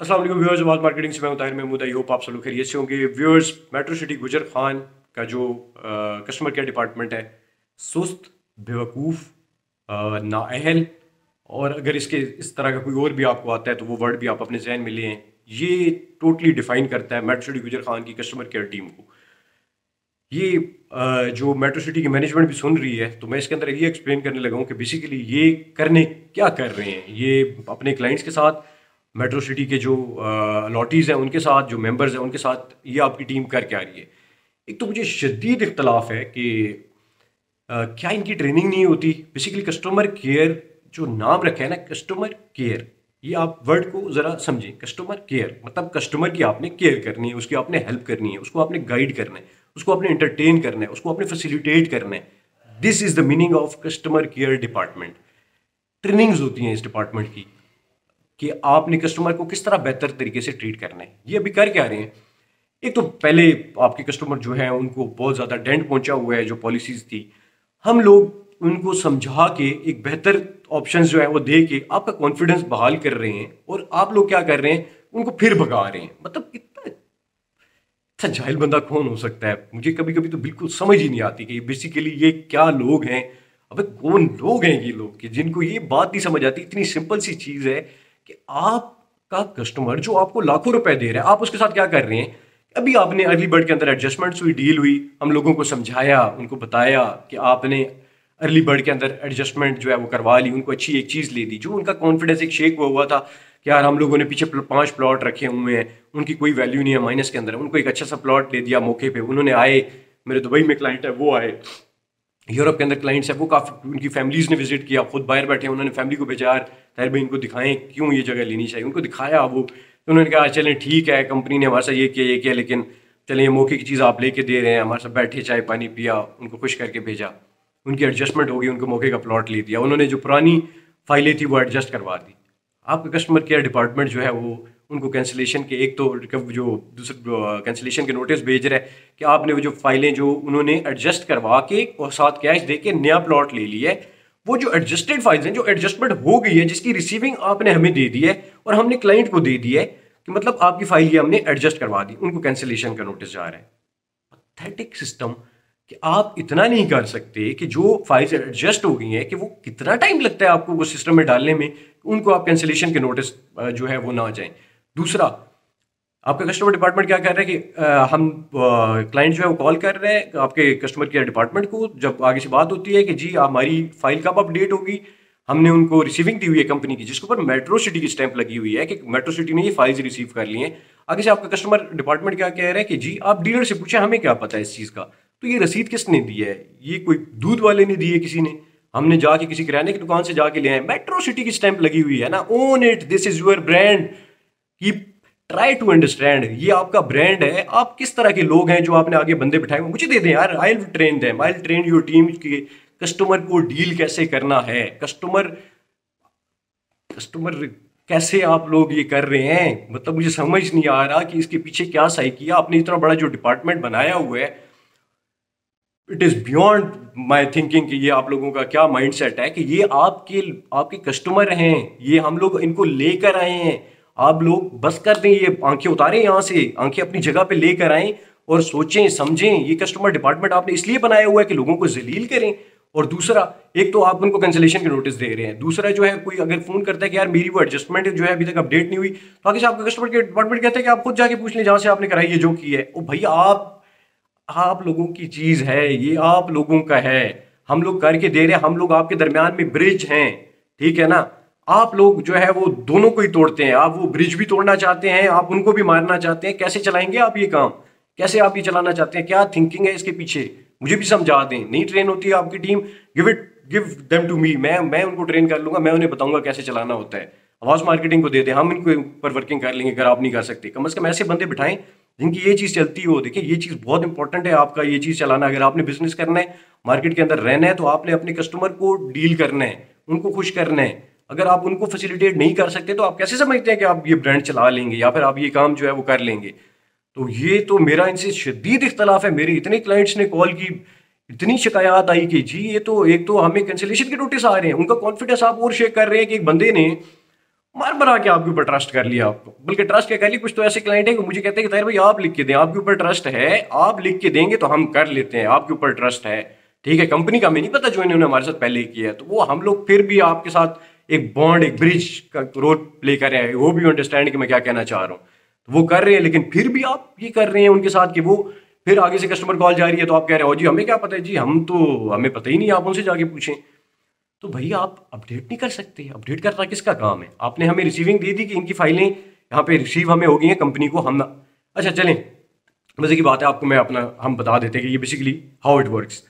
अस्सलाम वालेकुम व्यूअर्स, आवाज़ मार्केटिंग से मैं ताहिर महमूद। आई होप आप सब लोग खैरियत से होंगे। व्यूअर्स, मेट्रो सिटी गुजर खान का जो कस्टमर केयर डिपार्टमेंट है, सुस्त, बेवकूफ़, नाअहल, और अगर इसके इस तरह का कोई और भी आपको आता है तो वो वर्ड भी आप अपने जहन में लें। ये टोटली डिफाइन करता है मेट्रो सिटी गुजर खान की कस्टमर केयर टीम को। ये जो मेट्रो सिटी की मैनेजमेंट भी सुन रही है, तो मैं इसके अंदर ये एक्सप्लेन करने लगा हूँ कि बेसिकली ये करने क्या कर रहे हैं। ये अपने क्लाइंट्स के साथ, मेट्रो सिटी के जो लॉटीज़ हैं उनके साथ, जो मेंबर्स हैं उनके साथ, ये आपकी टीम कर क्या रही है। एक तो मुझे शदीद इख्तलाफ है कि क्या इनकी ट्रेनिंग नहीं होती। बेसिकली कस्टमर केयर जो नाम रखा है ना, कस्टमर केयर, ये आप वर्ड को ज़रा समझें। कस्टमर केयर मतलब कस्टमर की आपने केयर करनी है, उसकी आपने हेल्प करनी है, उसको आपने गाइड करना है, उसको आपने इंटरटेन करना है, उसको आपने फैसिलिटेट करना है। This is the meaning of customer care department. Trainings होती हैं इस डिपार्टमेंट की कि आपने कस्टमर को किस तरह बेहतर तरीके से ट्रीट करना है। ये अभी कर क्या रहे हैं। एक तो पहले आपके कस्टमर जो है उनको बहुत ज़्यादा डेंट पहुंचा हुआ है। जो पॉलिसीज़ थी, हम लोग उनको समझा के एक बेहतर ऑप्शंस जो है वो दे के आपका कॉन्फिडेंस बहाल कर रहे हैं, और आप लोग क्या कर रहे हैं, उनको फिर भगा रहे हैं। मतलब इतना अच्छा जाहिल बंदा कौन हो सकता है। मुझे कभी कभी तो बिल्कुल समझ ही नहीं आती कि बेसिकली ये क्या लोग हैं। अबे कौन लोग हैं ये लोग कि जिनको ये बात नहीं समझ आती। इतनी सिंपल सी चीज़ है कि आपका कस्टमर जो आपको लाखों रुपए दे रहा है, आप उसके साथ क्या कर रहे हैं। अभी आपने अर्ली बर्ड के अंदर एडजस्टमेंट्स हुई, डील हुई, हम लोगों को समझाया, उनको बताया कि आपने अर्ली बर्ड के अंदर एडजस्टमेंट जो है वो करवा ली, उनको अच्छी एक चीज़ ले दी। जो उनका कॉन्फिडेंस एक शेक हुआ था कि यार हम लोगों ने पीछे 5 प्लॉट रखे हुए हैं, उनकी कोई वैल्यू नहीं है माइनस के अंदर, उनको एक अच्छा सा प्लॉट दे दिया मौके पे। उन्होंने आए, मेरे दुबई में क्लाइंट है वो आए, यूरोप के अंदर क्लाइंट्स है वो, काफ़ी उनकी फैमिलीज़ ने विजिट किया, खुद बाहर बैठे हैं, उन्होंने फैमिली को भेजा, यार ताहिर भाई इनको दिखाएं क्यों ये जगह लेनी चाहिए। उनको दिखाया वो, तो उन्होंने कहा चलें ठीक है, कंपनी ने हमारे साथ ये किया, लेकिन चलें ये मौके की चीज़ आप लेके दे रहे हैं, हमारे साथ बैठे चाय पानी पिया, उनको खुश करके भेजा। उनकी एडजस्टमेंट हो गई, उनको मौके का प्लॉट ले दिया, उन्होंने जो पुरानी फाइलें थी वो एडजस्ट करवा दी। आपका कस्टमर केयर डिपार्टमेंट जो है वो उनको कैंसिलेशन के, एक तो जो दूसरे कैंसिलेशन के नोटिस भेज रहा है कि आपने वो जो फाइलें जो उन्होंने एडजस्ट करवा के और साथ कैश दे के नया प्लॉट ले लिया है, वो जो एडजस्टेड फाइल्स हैं, जो एडजस्टमेंट हो गई है, जिसकी रिसीविंग आपने हमें दे दी है और हमने क्लाइंट को दे दी है कि मतलब आपकी फाइल ये हमने एडजस्ट करवा दी, उनको कैंसिलेशन का नोटिस जा रहा है। पैथेटिक सिस्टम कि आप इतना नहीं कर सकते कि जो फाइल्स एडजस्ट हो गई हैं कि वो कितना टाइम लगता है आपको वो सिस्टम में डालने में, उनको आप कैंसिलेशन के नोटिस जो है वो ना आ जाएं। दूसरा, आपका कस्टमर डिपार्टमेंट क्या कर रहा है कि हम क्लाइंट जो है वो कॉल कर रहे हैं आपके कस्टमर केयर डिपार्टमेंट को, जब आगे से बात होती है कि जी हमारी फाइल कब अपडेट होगी, हमने उनको रिसीविंग दी हुई है कंपनी की जिसके ऊपर मेट्रो सिटी की स्टैंप लगी हुई है कि मेट्रो सिटी ने ये फाइल्स रिसीव कर ली हैं। आगे से आपका कस्टमर डिपार्टमेंट क्या कह रहा है कि जी आप डीलर से पूछे, हमें क्या पता है इस चीज़ का। तो ये रसीद किसने दी है, ये कोई दूध वाले ने दी है किसी ने, हमने जाके किसी किराने की दुकान से जाके ले आए। मेट्रो सिटी की स्टैंप लगी हुई है ना, own it, this is your brand. की ट्राई टू अंडरस्टैंड, ये आपका ब्रांड है। आप किस तरह के लोग हैं जो आपने आगे बंदे बिठाए हुए, मुझे दे दें यार, I will train them, I will train your team की कस्टमर को डील कैसे करना है। कस्टमर कस्टमर कैसे आप लोग ये कर रहे हैं, मतलब मुझे समझ नहीं आ रहा कि इसके पीछे क्या सही किया आपने। इतना बड़ा जो डिपार्टमेंट बनाया हुआ है, it is beyond my thinking कि ये आप लोगों का क्या माइंड सेट है कि ये आपके आपके कस्टमर हैं, ये हम लोग इनको लेकर आए हैं। आप लोग बस कर दें, ये आंखें उतारें यहाँ से, आंखें अपनी जगह पे लेकर आएं और सोचें समझें। ये कस्टमर डिपार्टमेंट आपने इसलिए बनाया हुआ है कि लोगों को जलील करें। और दूसरा, एक तो आप उनको कैंसिलेशन के नोटिस दे रहे हैं, दूसरा जो है कोई अगर फोन करता है कि यार मेरी वो एडजस्टमेंट जो है अभी तक अपडेट नहीं हुई, तो आगे से आपका कस्टमर के डिपार्टमेंट कहता है कि आप खुद जाके पूछ लें जहां से आपने कराई है जो की है। ओ भैया, आप लोगों की चीज है ये, आप लोगों का है, हम लोग करके दे रहे हैं, हम लोग आपके दरमियान में ब्रिज हैं, ठीक है ना। आप लोग जो है वो दोनों को ही तोड़ते हैं, आप वो ब्रिज भी तोड़ना चाहते हैं, आप उनको भी मारना चाहते हैं। कैसे चलाएंगे आप ये काम, कैसे आप ये चलाना चाहते हैं, क्या थिंकिंग है इसके पीछे, मुझे भी समझा दें। नहीं ट्रेन होती है आपकी team, give them to me, मैं उनको ट्रेन कर लूंगा, मैं उन्हें बताऊंगा कैसे चलाना होता है। आवाज मार्केटिंग को दे दें, हम इनको ऊपर वर्किंग कर लेंगे। अगर आप नहीं कर सकते, कम से कम ऐसे बंदे बिठाएं जिनकी ये चीज़ चलती हो। देखिए ये चीज़ बहुत इंपॉर्टेंट है आपका, ये चीज़ चलाना। अगर आपने बिजनेस करना है, मार्केट के अंदर रहना है, तो आपने अपने कस्टमर को डील करना है, उनको खुश करना है। अगर आप उनको फैसिलिटेट नहीं कर सकते तो आप कैसे समझते हैं कि आप ये ब्रांड चला लेंगे या फिर आप ये काम जो है वो कर लेंगे। तो ये तो मेरा इनसे शदीद इख्तलाफ है। मेरे इतने क्लाइंट्स ने कॉल की, इतनी शिकायत आई कि जी ये तो, एक तो हमें कैंसिलेशन के नोटिस आ रहे हैं, उनका कॉन्फिडेंस आप और शेक कर रहे हैं कि एक बंदे ने मार मार के आपके ऊपर ट्रस्ट कर लिया आपको, बल्कि ट्रस्ट क्या कर लिया, कुछ तो ऐसे क्लाइंट है कि मुझे कहते हैं कि ताहिर भाई आप लिख के दें, आपके ऊपर ट्रस्ट है, आप लिख के देंगे तो हम कर लेते हैं, आपके ऊपर ट्रस्ट है। ठीक है, कंपनी का हमें नहीं पता जो इन्होंने हमारे साथ पहले किया है, तो वो हम लोग फिर भी आपके साथ एक बॉन्ड, एक ब्रिज का रोल प्ले कर रहे हैं, वो भी अंडरस्टैंड कि मैं क्या कहना चाह रहा हूँ, तो वो कर रहे हैं, लेकिन फिर भी आप ये कर रहे हैं उनके साथ कि वो फिर आगे से कस्टमर कॉल जा रही है तो आप कह रहे हो जी हमें क्या पता है जी, हम तो हमें पता ही नहीं, आप उनसे जाके पूछें। तो भैया आप अपडेट नहीं कर सकते, अपडेट करना किसका काम है? आपने हमें रिसीविंग दे दी कि इनकी फाइलें यहाँ पे रिसीव हमें हो गई हैं कंपनी को, हम अच्छा चलें, मजे की बात है, आपको मैं अपना हम बता देते हैं कि ये बेसिकली हाउ इट वर्क्स।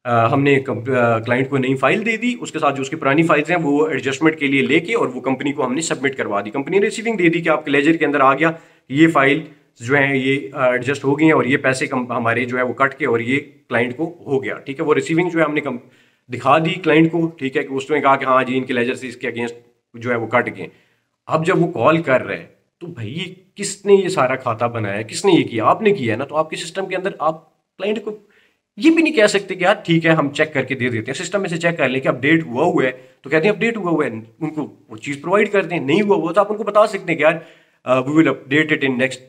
हमने क्लाइंट को नई फाइल दे दी, उसके साथ जो उसकी पुरानी फाइल्स हैं वो एडजस्टमेंट के लिए लेके और वो कंपनी को हमने सबमिट करवा दी। कंपनी ने रिसीविंग दे दी कि आपके लेजर के अंदर आ गया, ये फाइल जो है ये एडजस्ट हो गई है और ये पैसे हमारे जो है वो कट के और ये क्लाइंट को हो गया। ठीक है, वो रिसीविंग जो है हमने दिखा दी क्लाइंट को। ठीक है, कि उसने कहा कि हाँ जी इनके लेजर से इसके अगेंस्ट जो है वो कट गए। अब जब वो कॉल कर रहे हैं तो भाई ये किसने ये सारा खाता बनाया, किसने ये किया? आपने किया है ना, तो आपके सिस्टम के अंदर आप क्लाइंट को ये भी नहीं कह सकते कि यार ठीक है हम चेक करके दे देते हैं, सिस्टम में से चेक कर लें कि अपडेट हुआ है तो कहते हैं अपडेट हुआ है, उनको वो चीज़ प्रोवाइड कर दें। नहीं हुआ तो आप उनको बता सकते हैं कि यार we will update it in next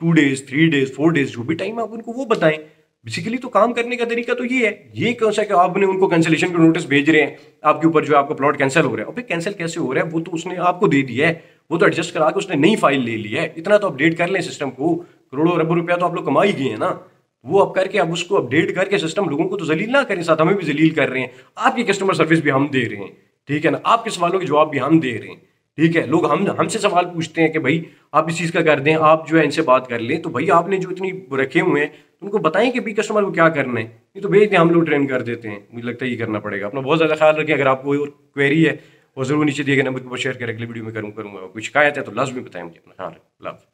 2 days 3 days 4 days, जो भी टाइम आप उनको वो बताएं। बेसिकली तो काम करने का तरीका तो ये है। ये कौन सा कि आपने उनको कैंसिलेशन का नोटिस भेज रहे हैं आपके ऊपर, जो आपका प्लॉट कैंसिल हो रहा है, और फिर कैंसिल कैसे हो रहा है, वो तो उसने आपको दे दिया है, वो तो एडजस्ट करा के उसने नई फाइल ले ली है। इतना तो अपडेट कर लें सिस्टम को, करोड़ों अरबों रुपया तो आप लोग कमा ही गए हैं ना, वो अब करके अब उसको अपडेट करके सिस्टम लोगों को तो जलील ना करें, साथ हमें भी जलील कर रहे हैं। आपकी कस्टमर सर्विस भी हम दे रहे हैं, ठीक है ना, आपके सवालों के जवाब भी हम दे रहे हैं। ठीक है, लोग हमसे सवाल पूछते हैं कि भाई आप इस चीज़ का कर दें, आप जो है इनसे बात कर लें, तो भाई आपने जो इतनी रखे हुए हैं उनको बताएं कि भाई कस्टमर को क्या करना है, नहीं तो भेज दें, हम लोग ट्रेन कर देते हैं। मुझे लगता है ये करना पड़ेगा। अपना बहुत ज़्यादा ख्याल रखें। अगर आपको कोई और क्वेरी है वो ज़रूर नीचे दिए गए नंबर पर शेयर करें, अगली वीडियो में करूँगा। कोई शिकायत है तो लाजमी बताएं मुझे। अपना ख्याल रखें।